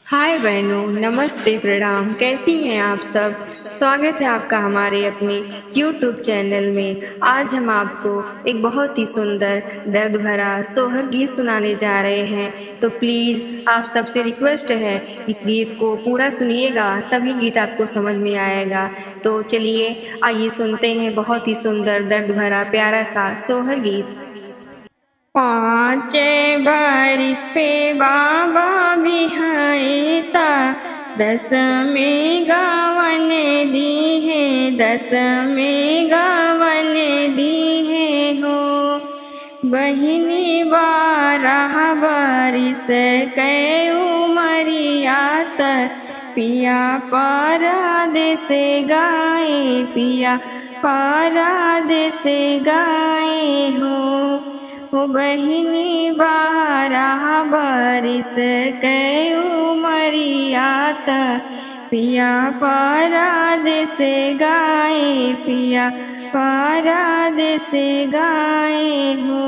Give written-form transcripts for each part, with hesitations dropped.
हाय बहनों, नमस्ते, प्रणाम। कैसी हैं आप सब? स्वागत है आपका हमारे अपने YouTube चैनल में। आज हम आपको एक बहुत ही सुंदर दर्द भरा सोहर गीत सुनाने जा रहे हैं। तो प्लीज़ आप सबसे रिक्वेस्ट है, इस गीत को पूरा सुनिएगा, तभी गीत आपको समझ में आएगा। तो चलिए आइए सुनते हैं बहुत ही सुंदर दर्द भरा प्यारा सा सोहर गीत। 5 बरिस पे बाबा बिहाएता, 10 में गावन दी है, 10 में गावन दी है हो। बहिनी 12 बरिस कै उमरियात, पिया परदेस गाए, पिया परदेस गाए हो। बहिनी 12 बरिस कै उमरियात, पिया परदेस गाए, पिया परदेस गाए हो।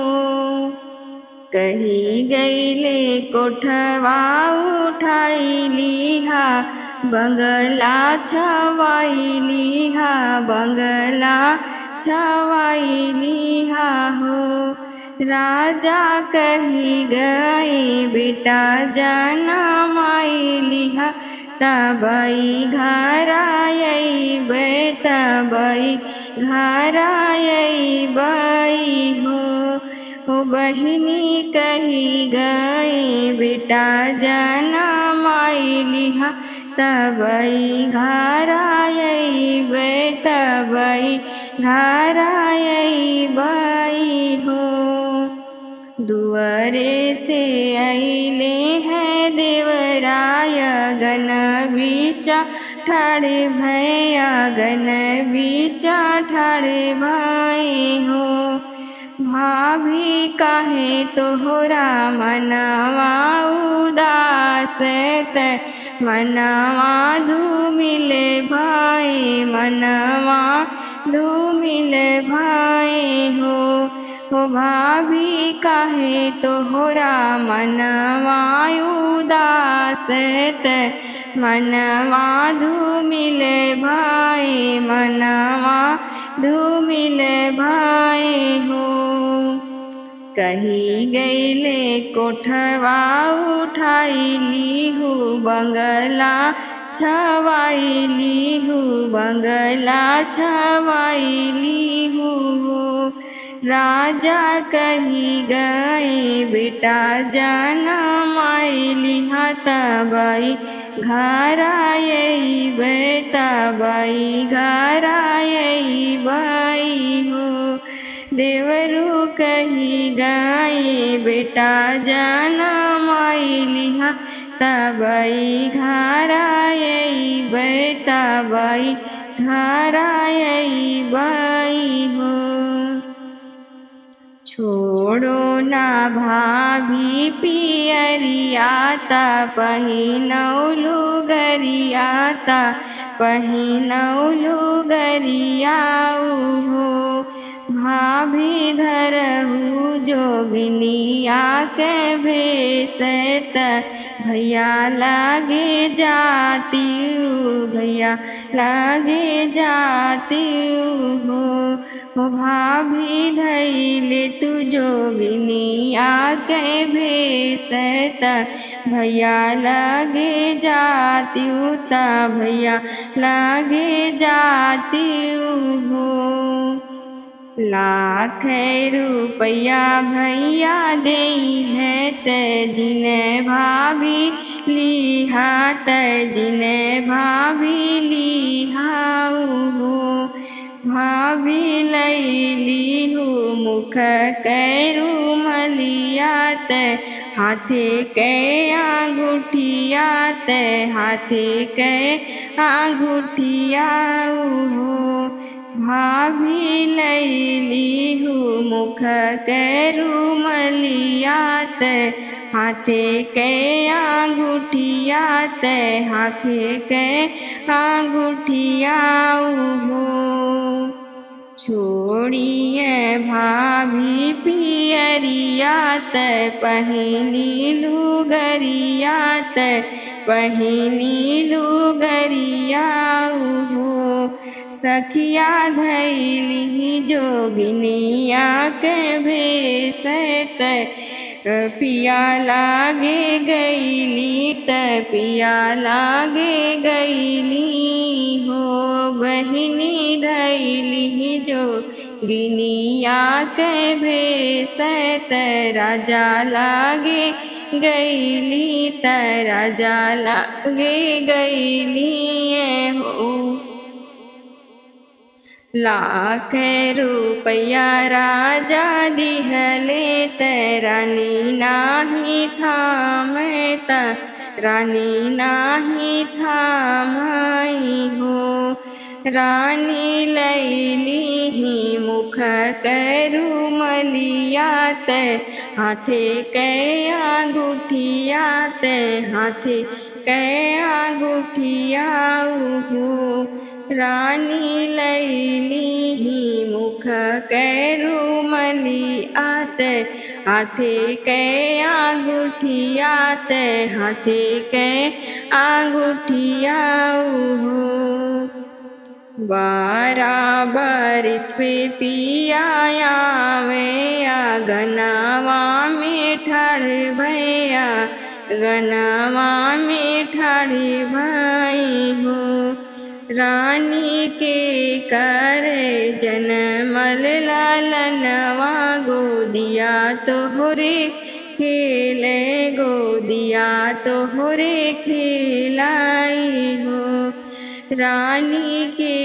कही गईले कोठवा उठाई लिहा, बंगला छवाई लिहा, बंगला छवाई लिहा हो। राजा कही गए बेटा जनम लिहा, तबई घर आइबै, तबई घर आइबै हो। बहिनी कही गए बेटा जनम लिहा, तबई घर आइबै, तबई घर आइबै हो। दुआरे से अइले हैं देवराय, गन बीचा ठाड़ भैया, गन बीचा ठाड़ भाई हो। भाभी काहे तोहरा मनवा उदास, मनवा धूमिल भाई, मनवा धूमिल भाई हो। भाभी काहे तोहरा मनवा उदास, मनवा धूमिल भाई, मनवा धूमिल भाई हो। कही गईले कोठवा उठाई लीहू, बंगला छवाई लीहू, बंगला छवाई लीहू। राजा कही गए बेटा जनम लिहा, तबई घर आइबै, तबई घर आइबै हो। देवरू कही गए बेटा जनम लिहा, तबई घर आइबै, तबई घर आइबै हो। छोड़ो ना भाभी पियरियाता, पहिनौलू गरियाता, पहिनौलू गरियाऊ हो। भाभी धरहू जोगिनिया के भेसत, भैया लागे जाती, भैया लागे जाती हो। भाभी धैले तू जोगिनिया के भेसत, भैया लागे जाती, ता भैया लागे जाती हो। लाख रुपया भैया देई है, जिने भाभी लिहा, जिने भाभी लिहाऊ हो। भाभी लैली हूँ मुख कैरू मलियात, हाथे कै आंगूठियात, हाथे कै आंगूठियाऊ हो। भाभी लैली हूँ मुख कैरू मलियात, हाथे कै आंगूठियात, हाथे कै आंगूठियाऊ हो। छोड़िए भाभी पियरिया पहिनी लुगरिया पहिनी लुगरिया हो। सखिया धैली जोगिनिया के भेष पिया लागे गईली पिया लागे गईली हो। बहिनी धैली जोगिनिया के भेष राजा लागे गईली राजा लागे गईली हो। लाख रुपया राजा दिहले रानी नाही थामत रानी नाही थामाई हो। रानी लैली ही मुख करू मलियात हाथे कै अंगूठियात हाथे कै अंगूठिया हो। रानी लैली ही मुख करू मलियात हाथे कै अंगूठियात हाथे कै अंगूठिया हो। 12 बरिस पे पिया आवे गनावा में ठाड़ भैया गनावा में ठाड़ भाई हो। रानी के कर जनमल लालनवा गोदिया तोहरे खेले गोदिया तोहरे खेलाई हो। रानी के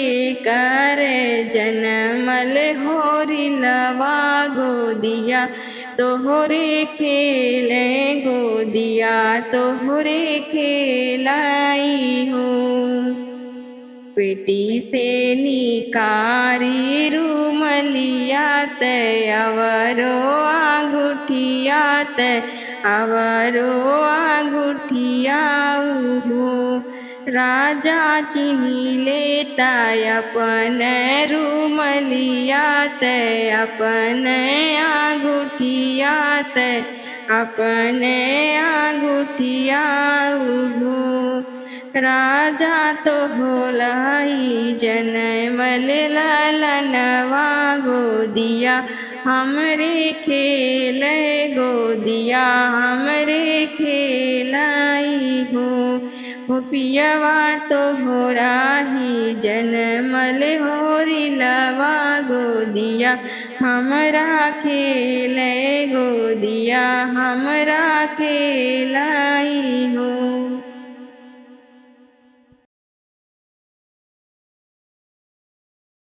कर जनमल होरी लवा गोदिया तोहरे खेले गोदिया तोहरे खेलाई हो। पेटी से निकारी रुमलियात अवरो अंगूठियात अवरो अंगूठिया हो। राजा चिन्ही लेता अपन रुमलियात अपन अंगूठियात अपन अंगूठिया हो। राजा तो होलाई जनमल लालनवा गोदिया हमरे खेल गोदिया हमरे खेलाई हो। पियवा तो हो राही जनमल होरी लवा गोदिया हमरा खेल गोदिया हमरा खेला